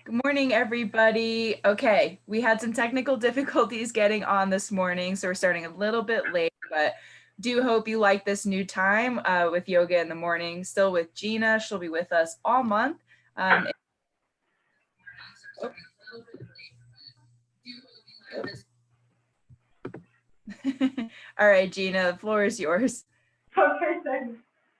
Good morning, everybody. Okay, we had some technical difficulties getting on this morning, so we're starting a little bit late, but do hope you like this new time with yoga in the morning. Still with Gina. She'll be with us all month. All right, Gina, the floor is yours. Okay, thanks.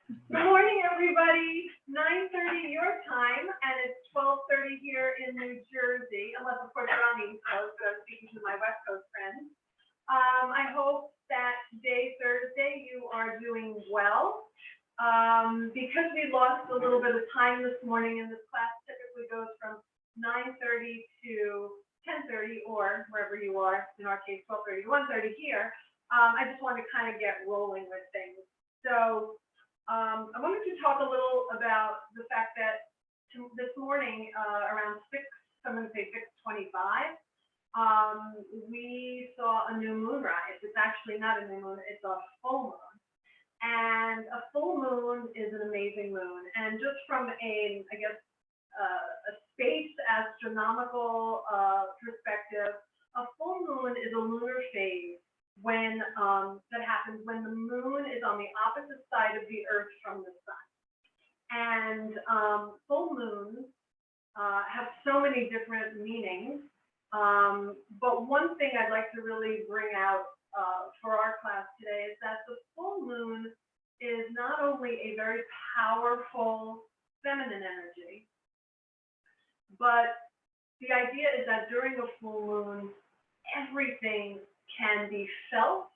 Good morning, everybody. 9:30 your time, and it's 12:30 here in New Jersey, unless, of course, you're on the East Coast, but I'm speaking to my West Coast friends. I hope that today, Thursday, you are doing well. Because we lost a little bit of time this morning, and this class typically goes from 9:30 to 10:30, or wherever you are, in our case, 12:30 to 1:30 here. I just wanted to kind of get rolling with things. So I wanted to talk a little about the fact that this morning, around 6, I'm going to say 6:25, we saw a new moon rise. It's actually not a new moon, it's a full moon. And a full moon is an amazing moon. And just from a space astronomical perspective, a full moon is a lunar phase when that happens when the moon is on the opposite side of the Earth from the sun. And full moons have so many different meanings. But one thing I'd like to really bring out for our class today is that the full moon is not only a very powerful feminine energy, but the idea is that during a full moon, everything can be felt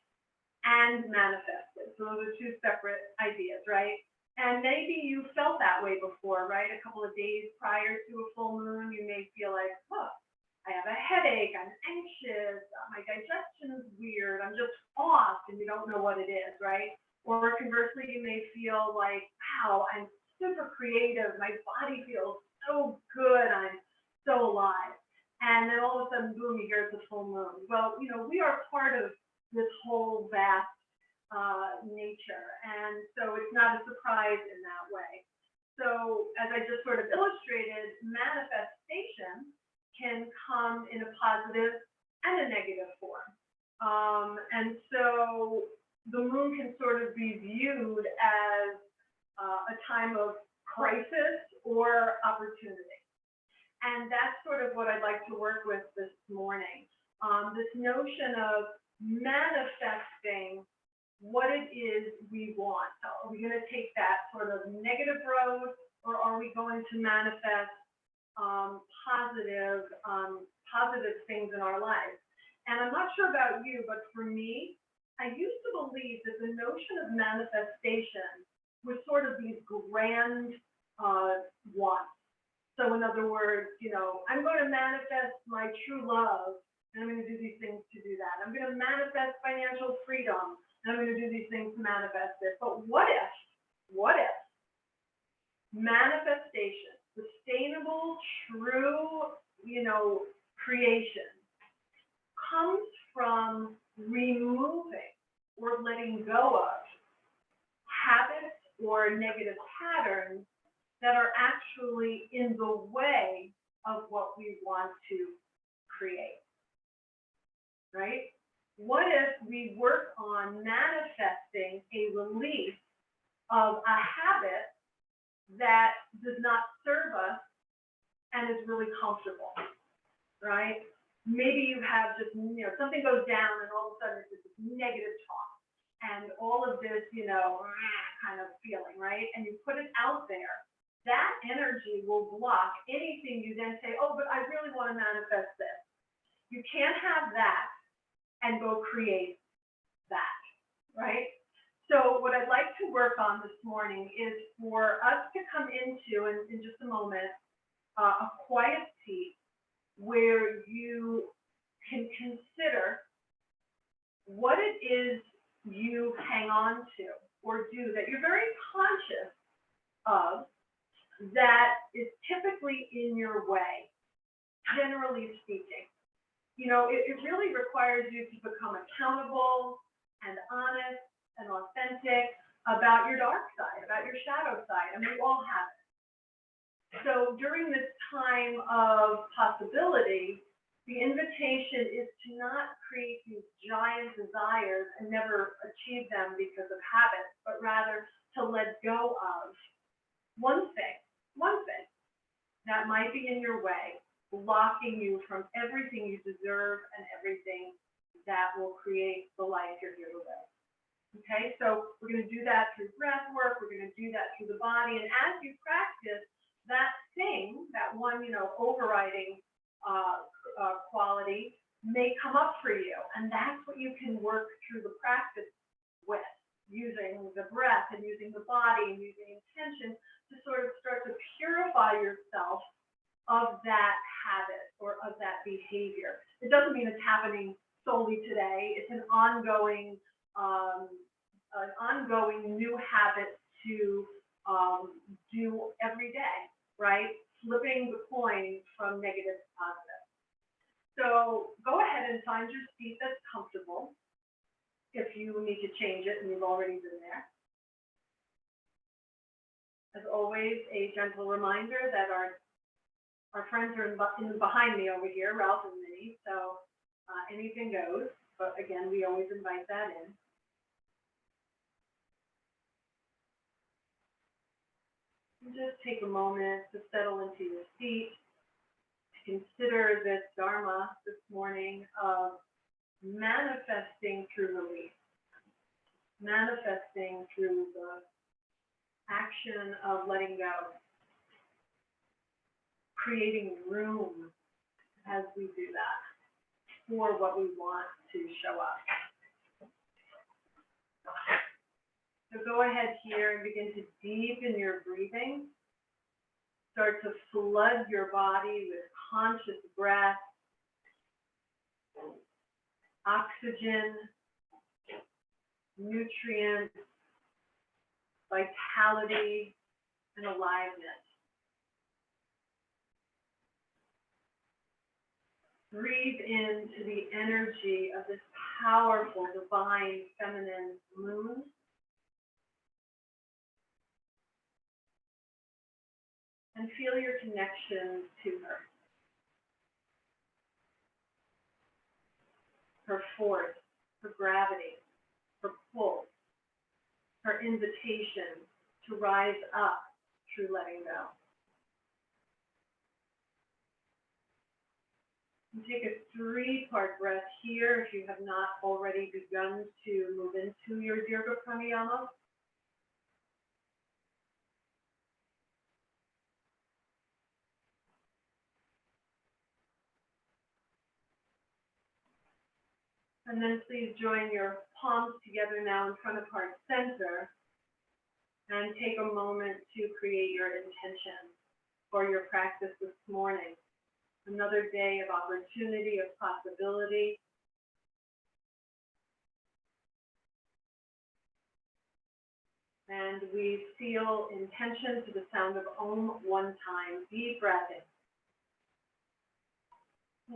and manifested. So those are two separate ideas, right? And maybe you felt that way before, right? A couple of days prior to a full moon, you may feel like, oh, I have a headache, I'm anxious, my digestion is weird, I'm just off, and you don't know what it is, right? Or conversely, you may feel like, wow, I'm super creative, my body feels so good, I'm so alive. And then all of a sudden, boom, you hear it's a full moon. Well, we are part of this whole vast nature, and so it's not a surprise in that way. So as I just sort of illustrated, manifestation can come in a positive and a negative form. And so the moon can sort of be viewed as a time of crisis or opportunity. And that's sort of what I'd like to work with this morning. This notion of manifesting what it is we want. So are we going to take that sort of negative road, or are we going to manifest positive things in our lives? And I'm not sure about you, but for me, I used to believe that the notion of manifestation was sort of these grand wants. So in other words, I'm going to manifest my true love, and I'm going to do these things to do that. I'm going to manifest financial freedom, and I'm going to do these things to manifest it. But what if manifestation, sustainable, true, creation, comes from removing or letting go of habits or negative patterns that are actually in the way of what we want to create, right? What if we work on manifesting a release of a habit that does not serve us and is really comfortable, right? Maybe you have just, something goes down and all of a sudden it's just this negative talk and all of this, kind of feeling, right? And you put it out there. That energy will block anything you then say, oh, but I really want to manifest this. You can't have that and go create that, right? So what I'd like to work on this morning is for us to come into, in just a moment, a quiet seat where you can consider what it is you hang on to or do that you're very conscious of, that is typically in your way, generally speaking. It really requires you to become accountable and honest and authentic about your dark side, about your shadow side, and we all have it. So during this time of possibility, the invitation is to not create these giant desires and never achieve them because of habit, but rather to let go of one thing that might be in your way, blocking you from everything you deserve and everything that will create the life you're here to live. Okay, so we're going to do that through breath work. We're going to do that through the body. And as you practice, that thing, that one, overriding quality may come up for you. And that's what you can work through the practice with, using the breath and using the body and using intention to sort of start to purify yourself of that habit or of that behavior. It doesn't mean it's happening solely today. It's an ongoing new habit to do every day, right? Flipping the coin from negative to positive. So go ahead and find your seat that's comfortable. If you need to change it and you've already been there. As always, a gentle reminder that our friends are behind me over here, Ralph and Minnie, so anything goes. But again, we always invite that in. And just take a moment to settle into your seat, to consider this Dharma this morning of manifesting through release, manifesting through the action of letting go, creating room as we do that for what we want to show up. So go ahead here and begin to deepen your breathing. Start to flood your body with conscious breath, oxygen, nutrients, vitality, and aliveness. Breathe into the energy of this powerful, divine, feminine moon. And feel your connection to her. Her force, her gravity, her pull, her invitation to rise up through letting go. And take a 3-part breath here if you have not already begun to move into your Dirga Pranayama. And then please join your palms together now in front of heart center and take a moment to create your intention for your practice this morning. Another day of opportunity, of possibility. And we seal intention to the sound of Om one time. Deep breath in.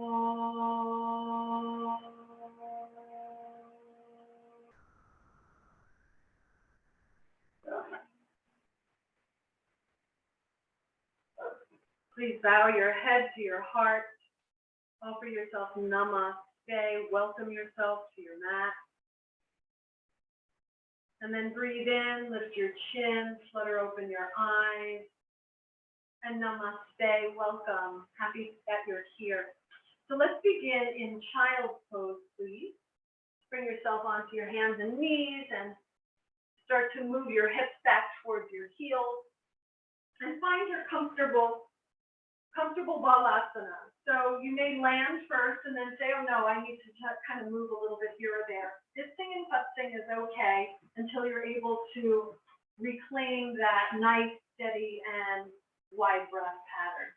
Om. Please bow your head to your heart. Offer yourself namaste. Welcome yourself to your mat. And then breathe in, lift your chin, flutter open your eyes. And namaste, welcome. Happy that you're here. So let's begin in child's pose, please. Bring yourself onto your hands and knees and start to move your hips back towards your heels. And find your comfortable balasana. So you may land first and then say, oh no, I need to kind of move a little bit here or there. Dipping and putzing is okay until you're able to reclaim that nice, steady, and wide breath pattern.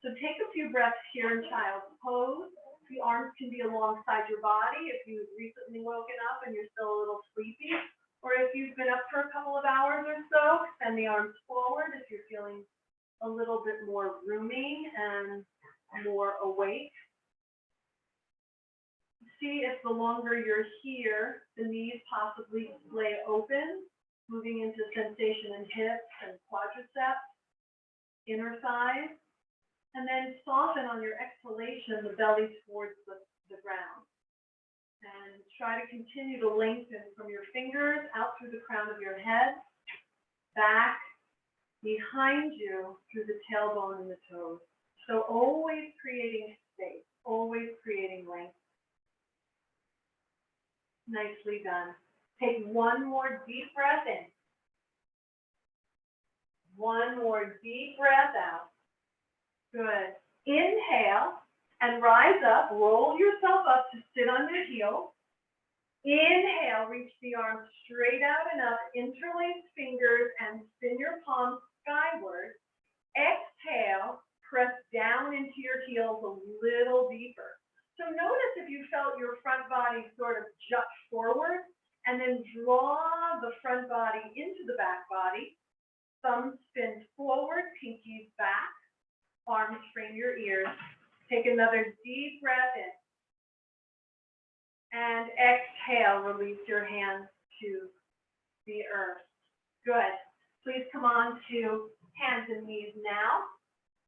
So take a few breaths here in child's pose. The arms can be alongside your body if you've recently woken up and you're still a little sleepy, or if you've been up for a couple of hours or so, extend the arms forward if you're feeling a little bit more roomy and more awake. See if the longer you're here, the knees possibly lay open, moving into sensation in hips and quadriceps. inner thighs, and then soften on your exhalation the belly towards the ground. And try to continue to lengthen from your fingers out through the crown of your head, back, behind you through the tailbone and the toes. So always creating space, always creating length. Nicely done. Take one more deep breath in. One more deep breath out. Good. Inhale and rise up. Roll yourself up to sit on your heels. Inhale, reach the arms straight out and up. Interlace fingers and spin your palms skyward. Exhale, press down into your heels a little deeper. So notice if you felt your front body sort of jut forward, and then draw the front body into the back body. Thumbs spin forward, pinkies back, arms frame your ears. Take another deep breath in. And exhale, release your hands to the earth. Good. Please come on to hands and knees now.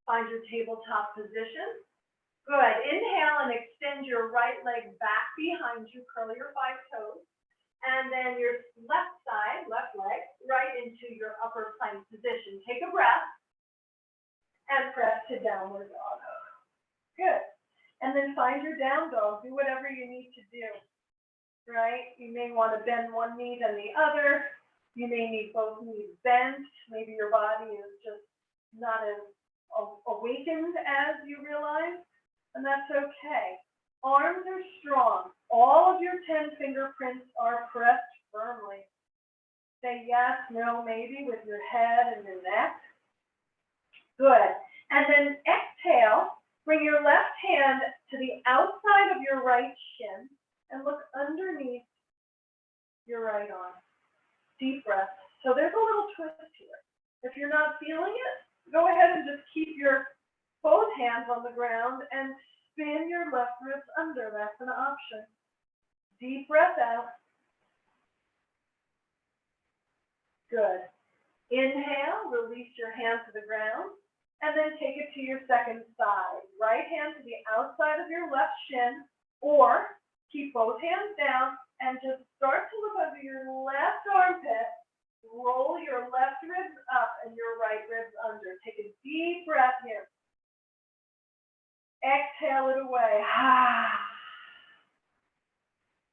Find your tabletop position. Good. Inhale and extend your right leg back behind you. Curl your 5 toes. And then your left side, left leg, right into your upper plank position. Take a breath and press to downward dog. Good. And then find your down dog. Do whatever you need to do, right? You may want to bend one knee then the other. You may need both knees bent. Maybe your body is just not as awakened as you realize, and that's okay. Arms are strong. All of your 10 fingerprints are pressed firmly. Say yes, no, maybe with your head and your neck. Good. And then exhale. Bring your left hand to the outside of your right shin and look underneath your right arm. Deep breath. So there's a little twist here. If you're not feeling it, go ahead and just keep your both hands on the ground and spin your left ribs under. That's an option. Deep breath out. Good. Inhale, release your hand to the ground, and then take it to your second side. Right hand to the outside of your left shin, or keep both hands down and just start to look under your left armpit. Roll your left ribs up and your right ribs under. Take a deep breath here. Exhale it away.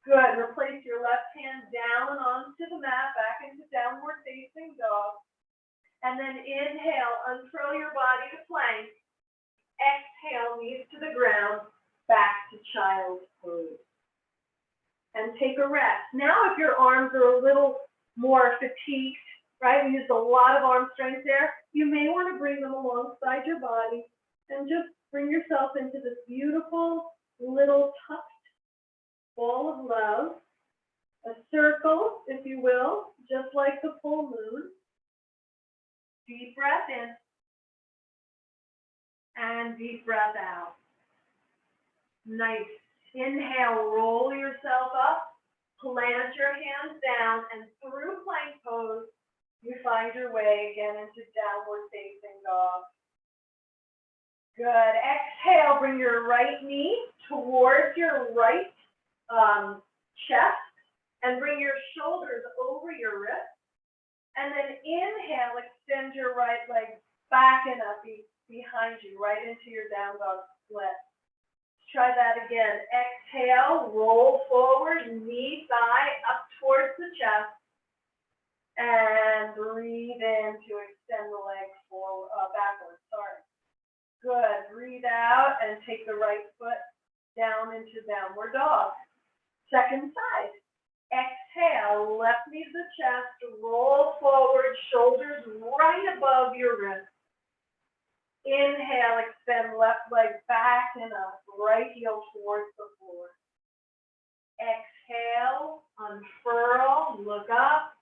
Good. Replace your left hand down onto the mat, back into downward facing dog. And then inhale, uncurl your body to plank. Exhale, knees to the ground, back to child's pose. And take a rest. Now if your arms are a little more fatigued, right? We used a lot of arm strength there. You may want to bring them alongside your body and just bring yourself into this beautiful little tucked ball of love, a circle, if you will, just like the full moon. Deep breath in and deep breath out. Nice. Inhale, roll yourself up, plant your hands down, and through plank pose, you find your way again into downward facing dog. Good. Exhale, bring your right knee towards your right chest and bring your shoulders over your wrists. And then inhale, extend your right leg back and up behind you, right into your down dog split. Let's try that again. Exhale, roll forward, knee, thigh up towards the chest. And breathe in to extend the leg forward, backwards, sorry. Good. Breathe out and take the right foot down into downward dog. Second side. Exhale, left knee to the chest, roll forward, shoulders right above your wrist. Inhale, extend left leg back and up, right heel towards the floor. Exhale, unfurl, look up.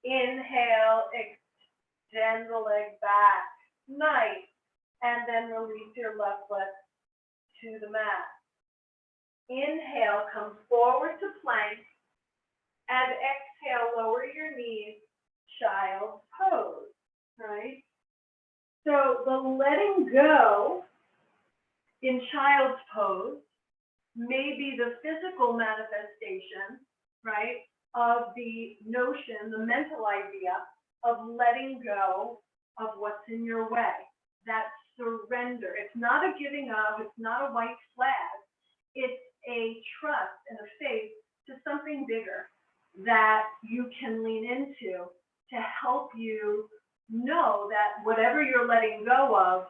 Inhale, extend the leg back. Nice. And then release your left leg to the mat. Inhale, come forward to plank. And exhale, lower your knees, child's pose, right? So the letting go in child's pose may be the physical manifestation, right, of the notion, the mental idea of letting go of what's in your way. That surrender. It's not a giving up. It's not a white flag. It's a trust and a faith to something bigger that you can lean into to help you know that whatever you're letting go of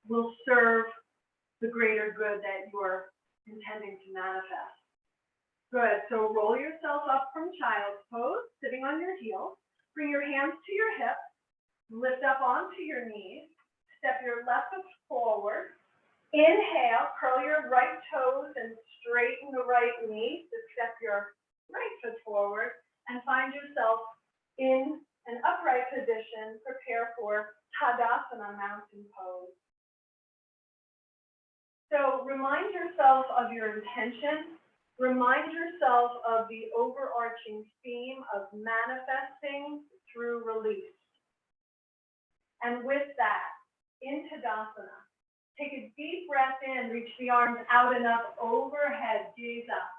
will serve the greater good that you're intending to manifest. Good. So roll yourself up from child's pose, sitting on your heels. Bring your hands to your hips. Lift up onto your knees. Step your left foot forward. Inhale, curl your right toes and straighten the right knee to step your right foot forward and find yourself in an upright position. Prepare for Tadasana, mountain pose. So remind yourself of your intention. Remind yourself of the overarching theme of manifesting through release. And with that, in Tadasana, take a deep breath in, reach the arms out and up overhead, gaze up.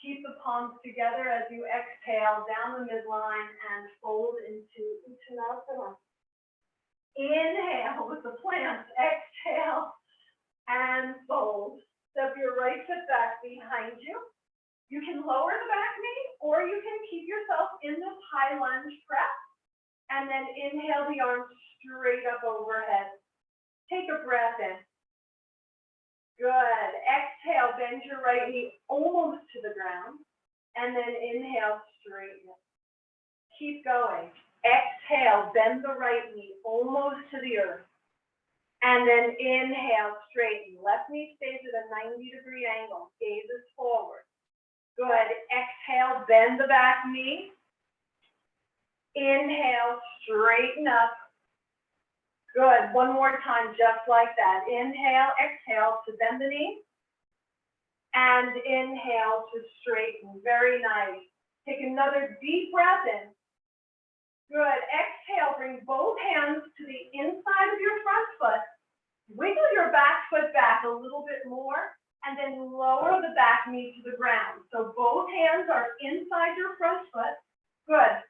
Keep the palms together as you exhale down the midline and fold into Uttanasana. Inhale with the plants, exhale and fold. Step your right foot back behind you. You can lower the back knee or you can keep yourself in this high lunge press and then inhale the arms straight up overhead. Take a breath in. Good. Exhale, bend your right knee almost to the ground. And then inhale, straighten it. Keep going. Exhale, bend the right knee almost to the earth. And then inhale, straighten. Left knee stays at a 90-degree angle. Gazes forward. Good. Exhale, bend the back knee. Inhale, straighten up. Good. One more time, just like that. Inhale, exhale to bend the knee. And inhale to straighten. Very nice. Take another deep breath in. Good. Exhale, bring both hands to the inside of your front foot. Wiggle your back foot back a little bit more, and then lower the back knee to the ground. So both hands are inside your front foot. Good.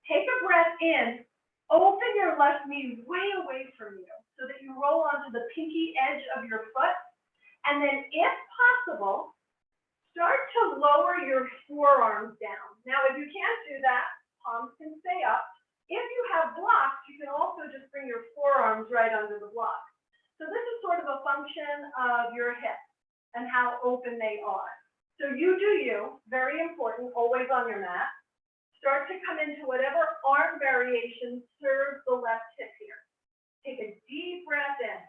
Take a breath in. Open your left knee way away from you so that you roll onto the pinky edge of your foot. And then if possible, start to lower your forearms down. Now, if you can't do that, palms can stay up. If you have blocks, you can also just bring your forearms right under the block. So this is sort of a function of your hips and how open they are. So you do you, very important, always on your mat. Start to come into whatever arm variation serves the left hip here. Take a deep breath in.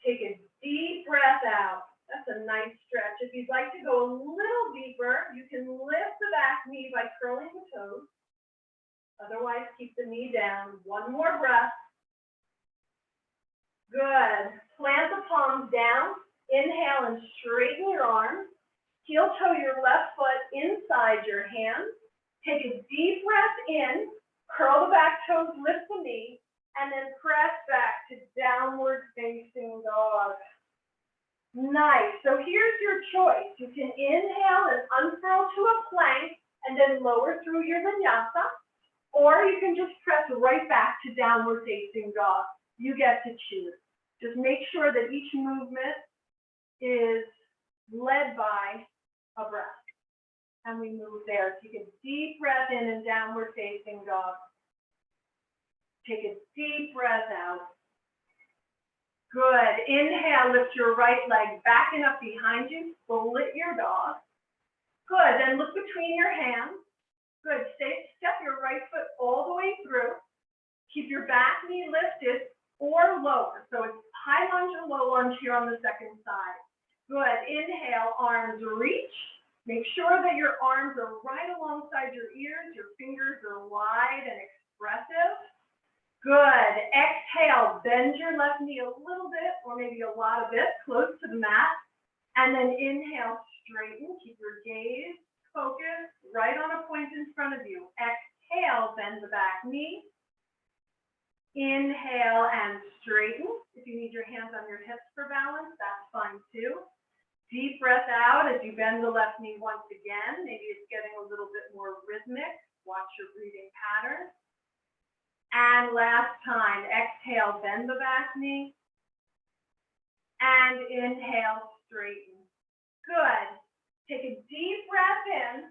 Take a deep breath out. That's a nice stretch. If you'd like to go a little deeper, you can lift the back knee by curling the toes. Otherwise, keep the knee down. One more breath. Good. Plant the palms down. Inhale and straighten your arms. Heel toe your left foot inside your hands. Take a deep breath in. Curl the back toes, lift the knee, and then press back to downward facing dog. Nice. So here's your choice. You can inhale and unfurl to a plank and then lower through your vinyasa, or you can just press right back to downward facing dog. You get to choose. Just make sure that each movement is led by a breath. And we move there. Take a deep breath in and downward facing dog. Take a deep breath out. Good. Inhale, lift your right leg back and up behind you. Split your dog. Good. Then look between your hands. Good. Step your right foot all the way through. Keep your back knee lifted or lower. So it's high lunge or low lunge here on the second side. Good. Inhale, arms reach. Make sure that your arms are right alongside your ears. Your fingers are wide and expressive. Good. Exhale, bend your left knee a little bit, or maybe a lot of it, close to the mat. And then inhale, straighten. Keep your gaze focused right on a point in front of you. Exhale, bend the back knee. Inhale and straighten. If you need your hands on your hips for balance, that's fine too. Deep breath out as you bend the left knee once again. Maybe it's getting a little bit more rhythmic. Watch your breathing pattern. And last time, exhale, bend the back knee. And inhale, straighten. Good. Take a deep breath in.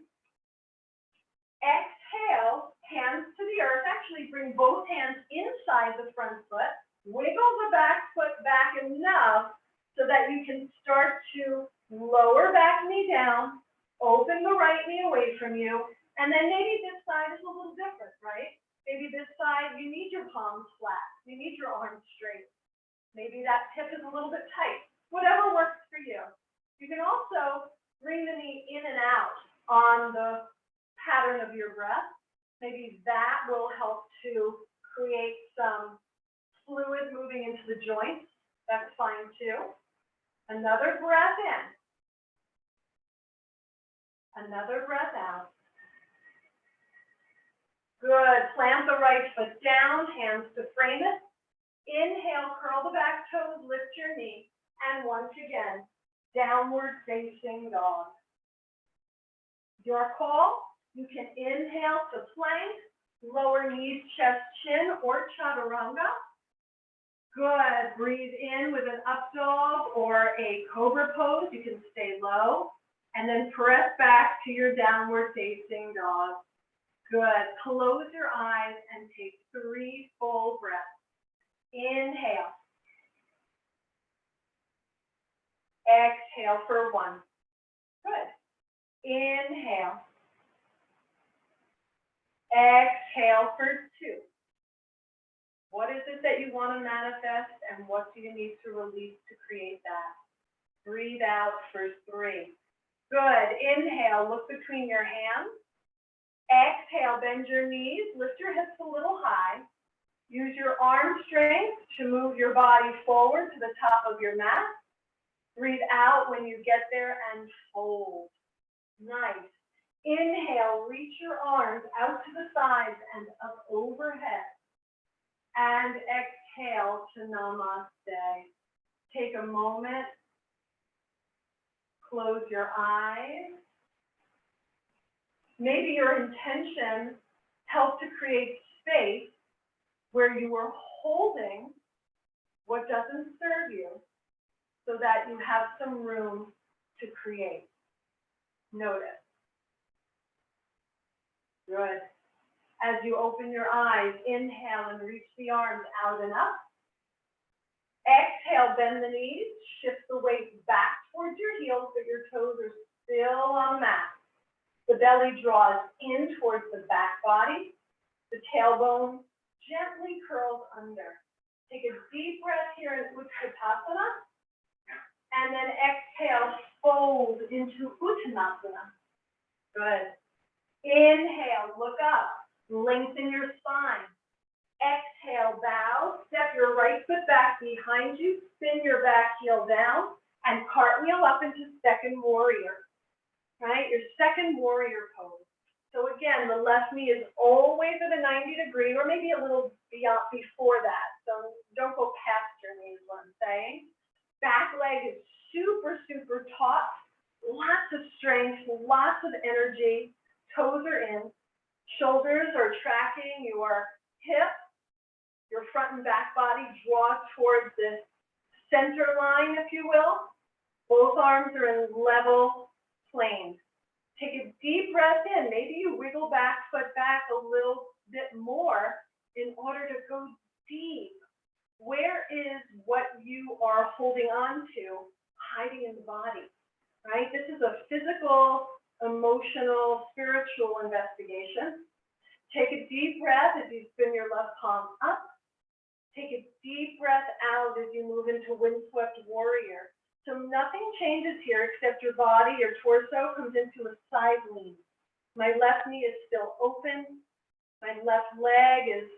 Exhale, hands to the earth. Actually, bring both hands inside the front foot. Wiggle the back foot back enough so that you can start to lower back knee down, open the right knee away from you, and then maybe this side is a little different, right? Maybe this side, you need your palms flat. You need your arms straight. Maybe that hip is a little bit tight. Whatever works for you. You can also bring the knee in and out on the pattern of your breath. Maybe that will help to create some fluid moving into the joints. That's fine too. Another breath in. Another breath out. Good. Plant the right foot down, hands to frame it. Inhale, curl the back toes, lift your knee. And once again, downward facing dog. Your call, you can inhale to plank, lower knees, chest, chin, or chaturanga. Good. Breathe in with an up dog or a cobra pose. You can stay low. And then press back to your downward facing dog. Good. Close your eyes and take 3 full breaths. Inhale. Exhale for 1. Good. Inhale. Exhale for 2. What is it that you want to manifest, and what do you need to release to create that? Breathe out for 3. Good. Inhale, look between your hands. Exhale, bend your knees, lift your hips a little high. Use your arm strength to move your body forward to the top of your mat. Breathe out when you get there and fold. Nice. Inhale, reach your arms out to the sides and up overhead. And exhale to namaste. Take a moment. Close your eyes. Maybe your intention helped to create space where you are holding what doesn't serve you so that you have some room to create. Notice. Good. As you open your eyes, inhale and reach the arms out and up. Exhale, bend the knees, shift the weight back towards your heels, but your toes are still on the mat. The belly draws in towards the back body. The tailbone gently curls under. Take a deep breath here in Utkatasana. And then exhale, fold into Uttanasana. Good. Inhale, look up. Lengthen your spine. Exhale, bow. Step your right foot back behind you. Spin your back heel down. And cartwheel up into second warrior. Right? Your second warrior pose. So again, the left knee is always at a 90-degree, or maybe a little beyond before that. So don't go past your knee is what I'm saying. Back leg is super, super taut. Lots of strength, lots of energy. Toes are in. Shoulders are tracking your hip. Your front and back body draw towards this center line, if you will. Both arms are in level plane. Take a deep breath in. Maybe you wiggle back, foot back a little bit more in order to go deep. Where is what you are holding on to hiding in the body, right? This is a physical, emotional, spiritual investigation. Take a deep breath as you spin your left palm up. Take a deep breath out as you move into windswept warrior. So nothing changes here except your body, your torso comes into a side lean. My left knee is still open. My left leg is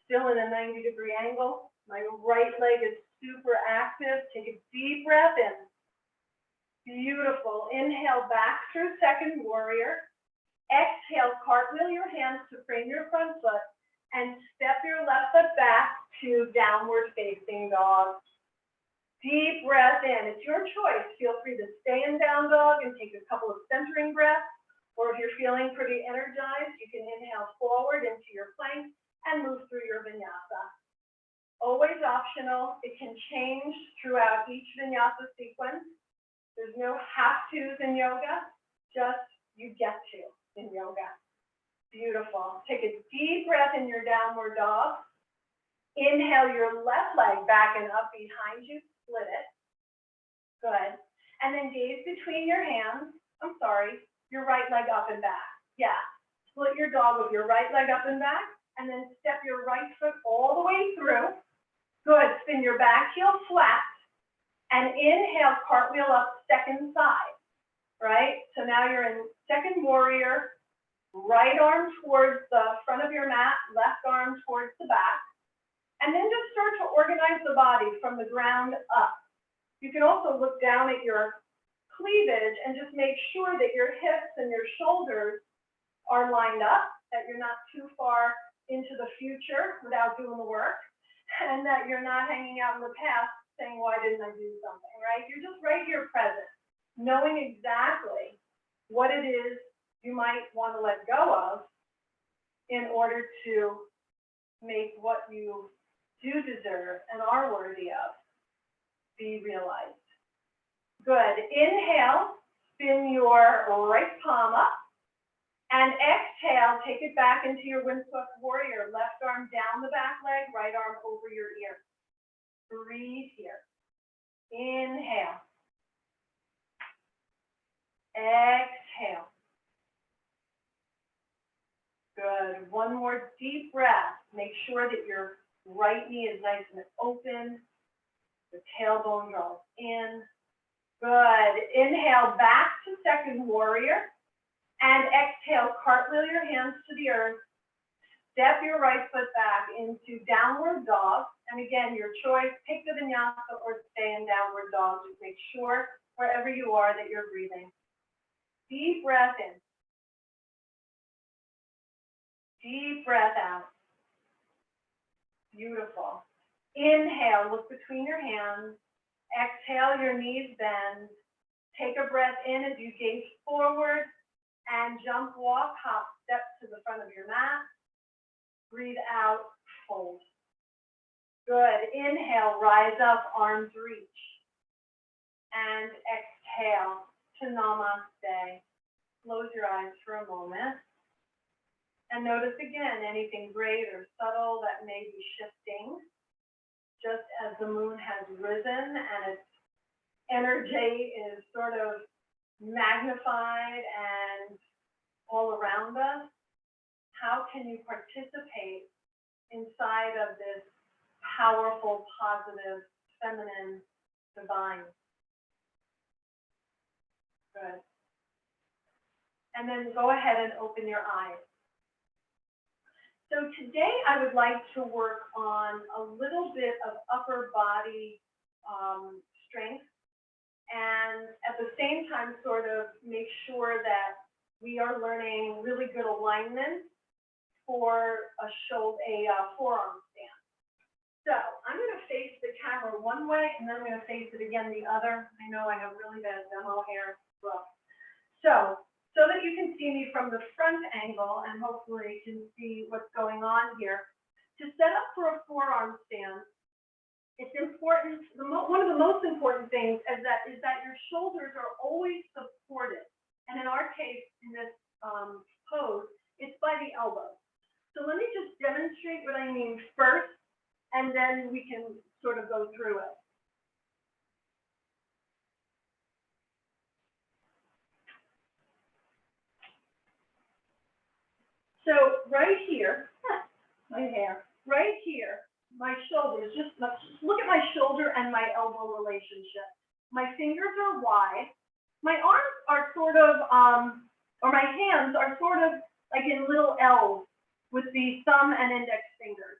still in a 90-degree angle. My right leg is super active. Take a deep breath in. Beautiful. Inhale back through second warrior. Exhale, cartwheel your hands to frame your front foot and step your left foot back to downward facing dog. Deep breath in. It's your choice. Feel free to stay in down dog and take a couple of centering breaths. Or if you're feeling pretty energized, you can inhale forward into your plank and move through your vinyasa. Always optional. It can change throughout each vinyasa sequence. There's no have-tos in yoga, just you get to in yoga. Beautiful. Take a deep breath in your downward dog. Inhale your left leg back and up behind you, split it. Good. And then gaze between your hands. Your right leg up and back. Yeah. Split your dog with your right leg up and back, and then step your right foot all the way through. Good. Spin your back heel flat, and inhale, cartwheel up second side, right? So now you're in second warrior, right arm towards the front of your mat, left arm towards the back. And then just start to organize the body from the ground up. You can also look down at your cleavage and just make sure that your hips and your shoulders are lined up, that you're not too far into the future without doing the work, and that you're not hanging out in the past saying, why didn't I do something, right? You're just right here present, knowing exactly what it is you might want to let go of in order to make what you do deserve and are worthy of be realized. Good. Inhale, spin your right palm up, and exhale, take it back into your windswept warrior. Left arm down the back leg, right arm over your ear. Breathe here. Inhale. Exhale. Good. One more deep breath. Make sure that your right knee is nice and open. The tailbone draws in. Good. Inhale back to second warrior. And exhale, cartwheel your hands to the earth. Step your right foot back into downward dog. And again, your choice, pick the vinyasa or stay in downward dog. Just make sure wherever you are that you're breathing. Deep breath in. Deep breath out. Beautiful. Inhale, look between your hands. Exhale, your knees bend. Take a breath in as you gaze forward and jump, walk, hop, step to the front of your mat. Breathe out, fold. Good. Inhale, rise up, arms reach. And exhale to namaste. Close your eyes for a moment. And notice again anything great or subtle that may be shifting. Just as the moon has risen and its energy is sort of magnified and all around us, how can you participate inside of this powerful, positive, feminine, divine? Good. And then go ahead and open your eyes. So today I would like to work on a little bit of upper body strength, and at the same time sort of make sure that we are learning really good alignment for a forearm stand. So I'm going to face the camera one way and then I'm going to face it again the other. I know I have really bad demo hair. So that you can see me from the front angle and hopefully can see what's going on here. To set up for a forearm stand, it's important, one of the most important things is that your shoulders are always supported. And in our case, in this pose, it's by the elbow. So let me just demonstrate what I mean first, and then we can sort of go through it. So right here, my hair, right here, my shoulders, just look at my shoulder and my elbow relationship. My fingers are wide. My arms are sort of, or my hands are sort of like in little L's with the thumb and index fingers.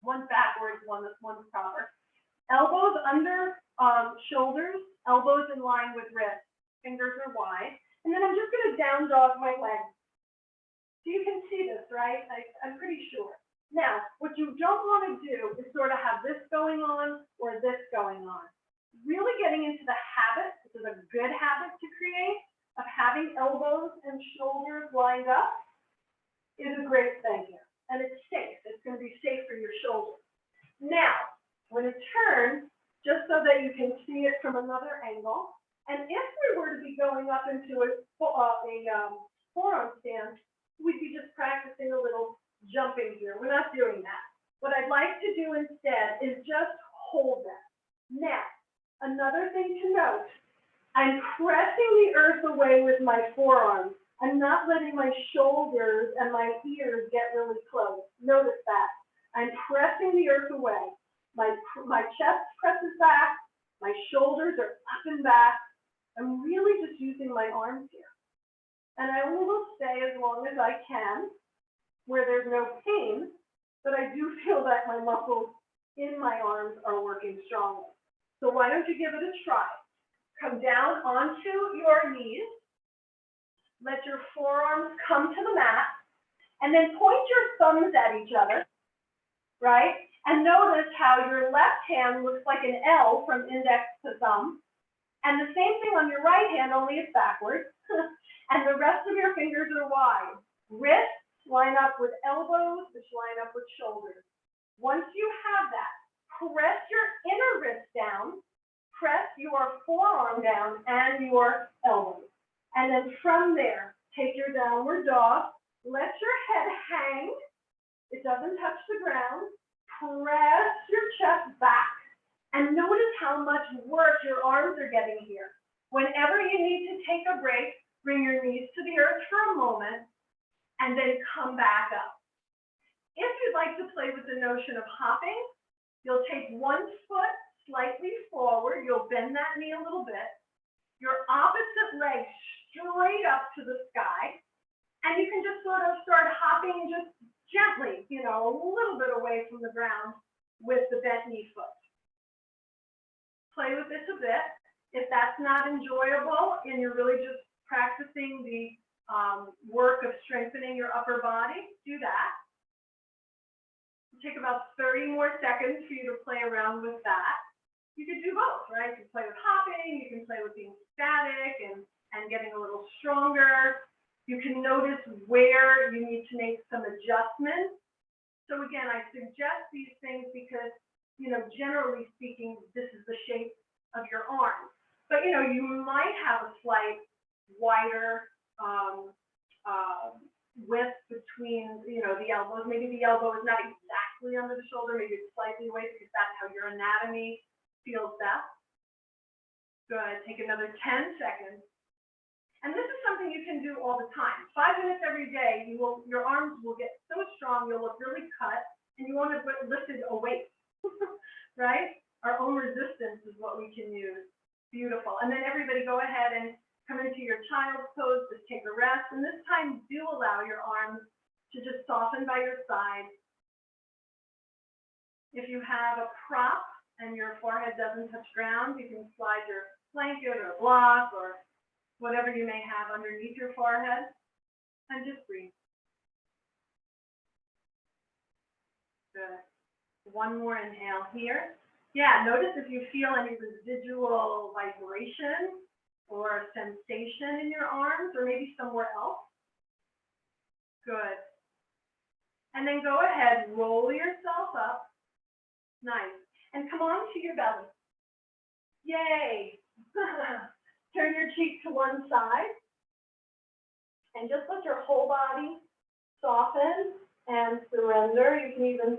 One's backwards, one's proper. Elbows under shoulders, elbows in line with wrists. Fingers are wide. And then I'm just going to down dog my legs. So you can see this, right? I'm pretty sure. Now, what you don't want to do is sort of have this going on or this going on. Really getting into the habit, this is a good habit to create, of having elbows and shoulders lined up is a great thing here. And it's safe. It's going to be safe for your shoulders. Now, I'm going to turn just so that you can see it from another angle. And if we were to be going up into a forearm stand, we'd be just practicing a little jumping here. We're not doing that. What I'd like to do instead is just hold that. Now, another thing to note, I'm pressing the earth away with my forearms. I'm not letting my shoulders and my ears get really close. Notice that. I'm pressing the earth away. My chest presses back. My shoulders are up and back. I'm really just using my arms here. And I only will stay as long as I can where there's no pain, but I do feel that my muscles in my arms are working strongly. So why don't you give it a try? Come down onto your knees. Let your forearms come to the mat. And then point your thumbs at each other, right? And notice how your left hand looks like an L from index to thumb. And the same thing on your right hand, only it's backwards. And the rest of your fingers are wide. Wrists line up with elbows, which line up with shoulders. Once you have that, press your inner wrist down, press your forearm down and your elbows. And then from there, take your downward dog, let your head hang. It doesn't touch the ground. Press your chest back and notice how much work your arms are getting here. Whenever you need to take a break, bring your knees to the earth for a moment and then come back up. If you'd like to play with the notion of hopping, you'll take one foot slightly forward. You'll bend that knee a little bit. Your opposite leg straight up to the sky. And you can just sort of start hopping just gently, a little bit away from the ground with the bent knee foot. Play with this a bit. If that's not enjoyable and you're really just practicing the work of strengthening your upper body, do that. It'll take about 30 more seconds for you to play around with that. You could do both, right? You can play with hopping, you can play with being static and getting a little stronger. You can notice where you need to make some adjustments. So again, I suggest these things because, generally speaking, this is the shape of your arm. But, you might have a slight wider width between, the elbows. Maybe the elbow is not exactly under the shoulder, maybe it's slightly away because that's how your anatomy feels best. Good, take another 10 seconds. And this is something you can do all the time. 5 minutes every day, your arms will get so strong, you'll look really cut, and you won't have lifted a weight, right? Our own resistance is what we can use. Beautiful. And then everybody go ahead and come into your child's pose, just take a rest. And this time, do allow your arms to just soften by your side. If you have a prop and your forehead doesn't touch ground, you can slide your blanket or block or whatever you may have underneath your forehead, and just breathe. Good. One more inhale here. Yeah, notice if you feel any residual vibration or sensation in your arms or maybe somewhere else. Good. And then go ahead, roll yourself up. Nice. And come on to your belly. Yay. Turn your cheek to one side and just let your whole body soften and surrender. You can even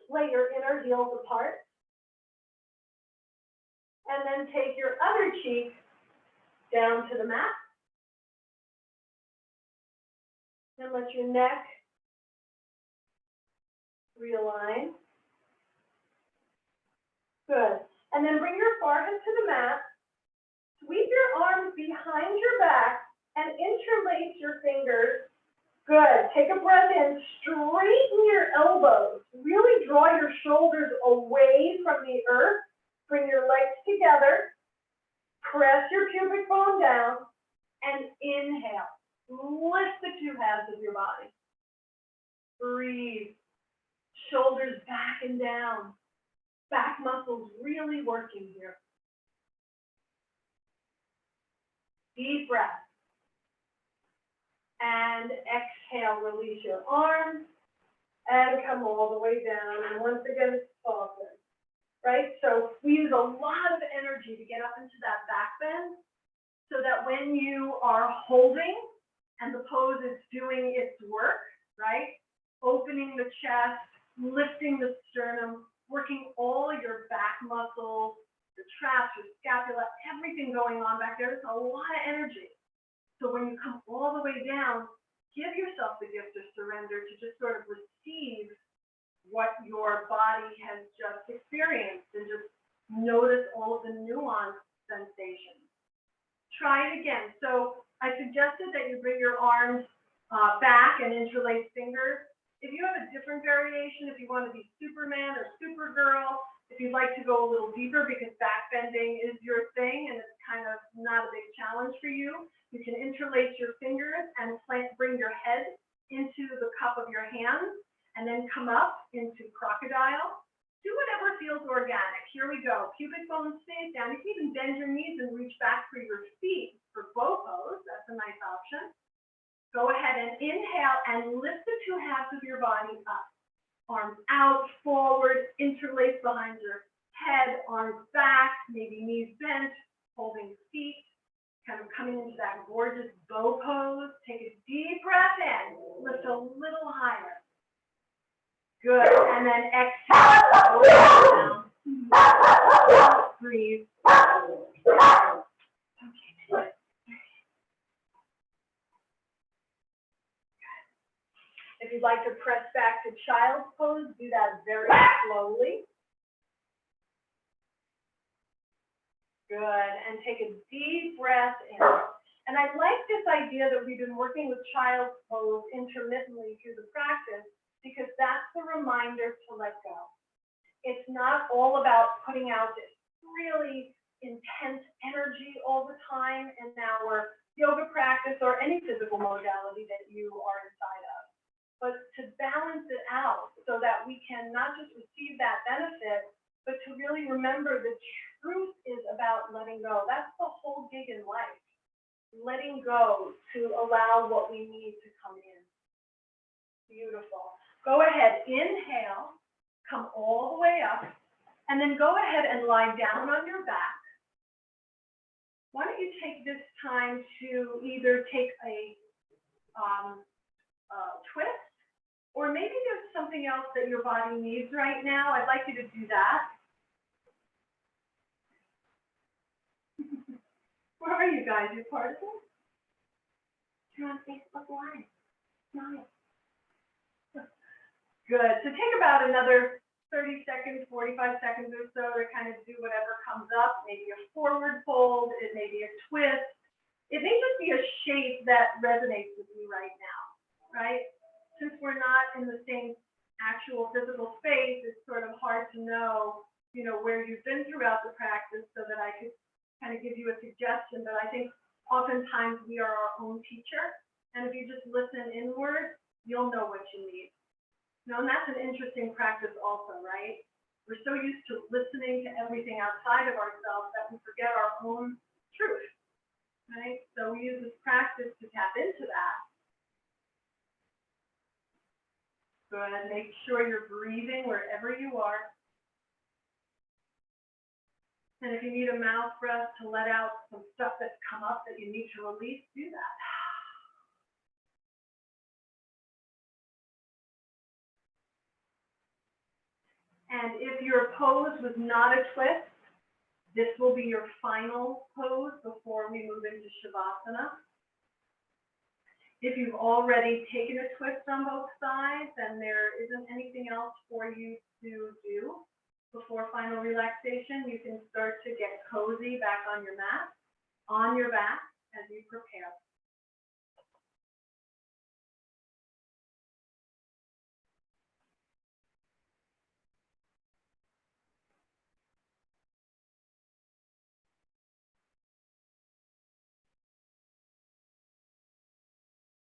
lay your inner heels apart. And then take your other cheek down to the mat. And let your neck realign. Good. And then bring your forehead to the mat. Sweep your arms behind your back and interlace your fingers. Good. Take a breath in. Straighten your elbows. Really draw your shoulders away from the earth. Bring your legs together. Press your pubic bone down and inhale. Lift the two halves of your body. Breathe. Shoulders back and down. Back muscles really working here. Deep breath. And exhale, release your arms and come all the way down. And once again, soften, right? So we use a lot of energy to get up into that back bend so that when you are holding and the pose is doing its work, right? Opening the chest, lifting the sternum, working all your back muscles, your traps, your scapula, everything going on back there. It's a lot of energy. So when you come all the way down, give yourself the gift of surrender to just sort of receive what your body has just experienced and just notice all of the nuanced sensations. Try it again. So I suggested that you bring your arms back and interlace fingers. If you have a different variation, if you want to be Superman or Supergirl, if you'd like to go a little deeper because back bending is your thing and it's kind of not a big challenge for you, you can interlace your fingers and bring your head into the cup of your hands and then come up into crocodile. Do whatever feels organic. Here we go. Pubic bone stays down. You can even bend your knees and reach back for your feet for bow pose. That's a nice option. Go ahead and inhale and lift the two halves of your body up. Arms out, forward, interlace behind your head, arms back, maybe knees bent, holding feet, kind of coming into that gorgeous bow pose. Take a deep breath in, lift a little higher. Good, and then exhale, down. Breathe. Okay. If you'd like to press back to child's pose, do that very slowly. Good, and take a deep breath in. And I like this idea that we've been working with child's pose intermittently through the practice because that's the reminder to let go. It's not all about putting out this really intense energy all the time in our yoga practice or any physical modality that you are inside of. But to balance it out so that we can not just receive that benefit, but to really remember the truth is about letting go. That's the whole gig in life. Letting go to allow what we need to come in. Beautiful. Go ahead, inhale, come all the way up, and then go ahead and lie down on your back. Why don't you take this time to either take a twist, or maybe there's something else that your body needs right now. I'd like you to do that. Where are you guys? You part of it? You're on Facebook Live. Nice. Good. So take about another 30 seconds, 45 seconds or so to kind of do whatever comes up. Maybe a forward fold. It may be a twist. It may just be a shape that resonates with you right now, right? Since we're not in the same actual physical space, it's sort of hard to know, where you've been throughout the practice so that I could kind of give you a suggestion. But I think oftentimes we are our own teacher. And if you just listen inward, you'll know what you need. And that's an interesting practice also, right? We're so used to listening to everything outside of ourselves that we forget our own truth, right? So we use this practice to tap into that. Good. Make sure you're breathing wherever you are. And if you need a mouth breath to let out some stuff that's come up that you need to release, do that. And if your pose was not a twist, this will be your final pose before we move into Shavasana. If you've already taken a twist on both sides and there isn't anything else for you to do before final relaxation, you can start to get cozy back on your mat, on your back as you prepare.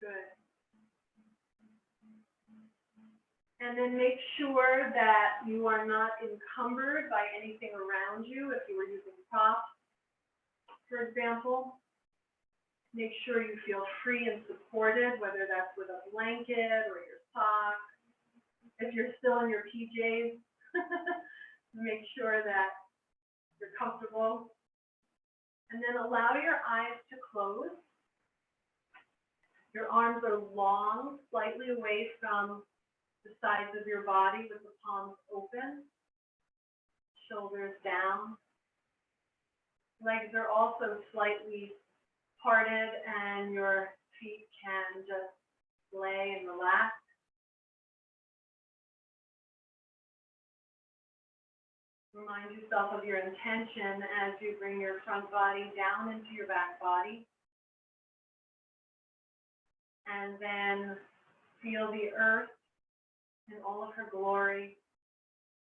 Good. And then make sure that you are not encumbered by anything around you. If you were using props, for example, make sure you feel free and supported, whether that's with a blanket or your socks. If you're still in your PJs, make sure that you're comfortable. And then allow your eyes to close. Your arms are long, slightly away from the sides of your body with the palms open, shoulders down. Legs are also slightly parted and your feet can just lay and relax. Remind yourself of your intention as you bring your front body down into your back body. And then feel the earth in all of her glory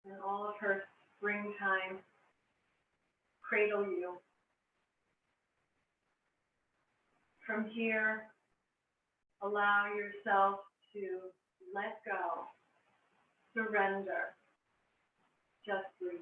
and all of her springtime cradle you. From here, allow yourself to let go, surrender, just breathe.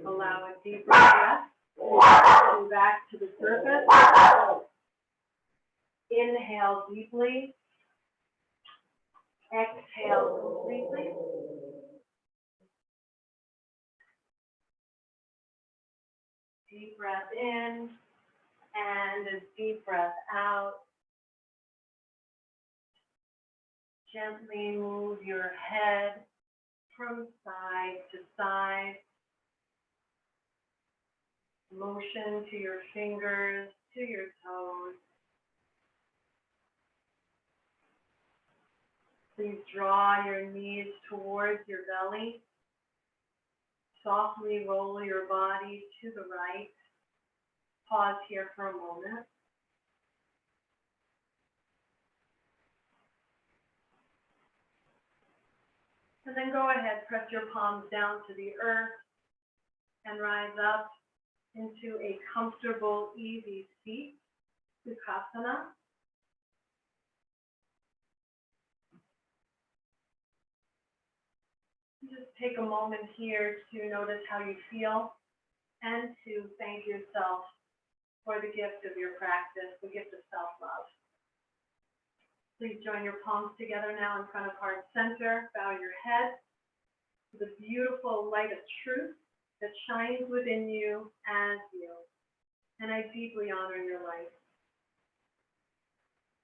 Allow a deeper breath. Come back to the surface. Inhale deeply. Exhale completely. Deep breath in and a deep breath out. Gently move your head from side to side. Motion to your fingers, to your toes. Please draw your knees towards your belly. softly roll your body to the right. Pause here for a moment. And then go ahead, press your palms down to the earth and rise up into a comfortable, easy seat, Sukhasana. Just take a moment here to notice how you feel and to thank yourself for the gift of your practice, the gift of self-love. Please join your palms together now in front of heart center. Bow your head to the beautiful light of truth that shines within you as you. And I deeply honor your light.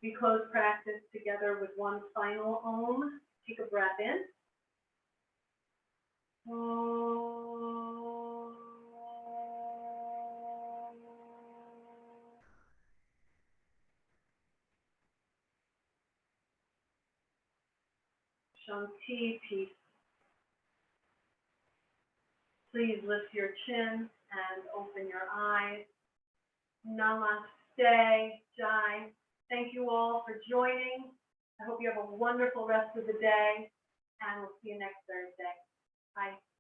We close practice together with one final Om. Take a breath in. Om. Shanti, peace. Please lift your chin and open your eyes. Namaste, Jai. Thank you all for joining. I hope you have a wonderful rest of the day, and we'll see you next Thursday. Bye.